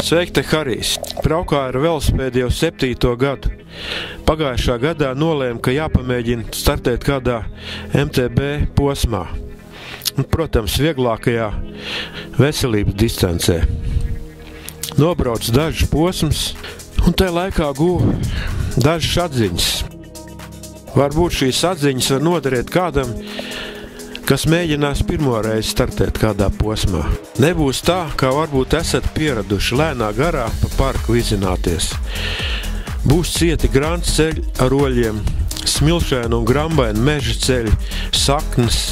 Sveiki, te Harijs. Braukā ar velosipēdu jau 7. gadu. Pagājušā gadā nolēmu, ka jāpamēģina startēt kādā MTB posmā. Un, protams, vieglākajā veselības distancē. Nobraucu dažus posmus un tajā laikā guvu dažas atziņas. Varbūt šīs atziņas var noderēt kādam, kas mēģinās pirmoreiz startēt kādā posmā. Nebūs tā, kā varbūt esat pieraduši lēnā garā pa parku vizināties. Būs cieti grants ceļi ar oļiem, smilšaini un grambaini meža ceļi, saknes,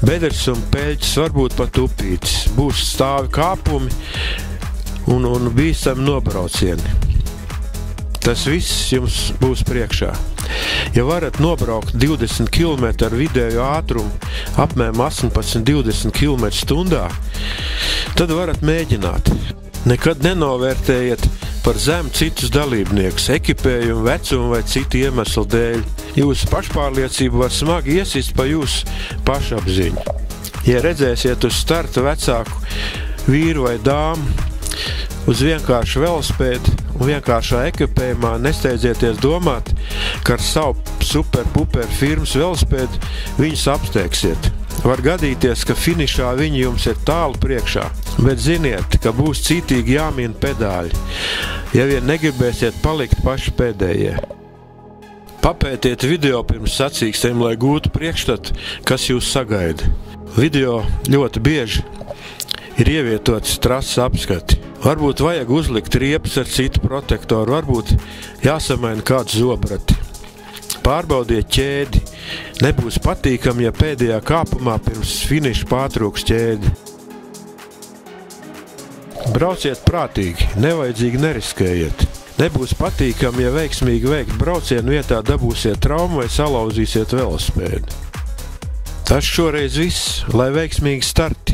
bedres un peļķis, varbūt pat upītis. Būs stāvi kāpumi un bīstami nobraucieni. Tas viss jums būs priekšā. Ja varat nobraukt 20 km ar vidēju ātrumu, apmēram 18-20 km/h, tad varat mēģināt. Nekad nenovērtējiet par zemu citus dalībniekus, ekipējumu, vecumu vai citu iemeslu dēļ. Jūsu pašpārliecība var smagi iesist pa jūsu pašapziņu. Ja redzēsiet uz starta vecāku vīru vai dāmu uz vienkāršu velospēdu un vienkāršā ekipējumā, nesteidzieties domāt, ka ar savu super-puper firmas velospēdu viņus apsteigsiet. Var gadīties, ka finišā viņi jums ir tālu priekšā, bet ziniet, ka būs cītīgi jāmina pedāļi, ja vien negribēsiet palikt paši pēdējie. Papētiet video pirms sacīkstiem, lai gūtu priekšstatu, kas jūs sagaida. Video ļoti bieži ir ievietots trases apskati. Varbūt vajag uzlikt riepas ar citu protektoru, varbūt jāsamaina kāds zobrati. Pārbaudiet ķēdi. Nebūs patīkami, ja pēdējā kāpumā pirms finiša pārtrūks ķēdi. Brauciet prātīgi, nevajadzīgi neriskējiet. Nebūs patīkami, ja veiksmīgi veikt braucienu vietā dabūsiet traumu vai salauzīsiet velospēdu. Tas šoreiz viss, lai veiksmīgi starti!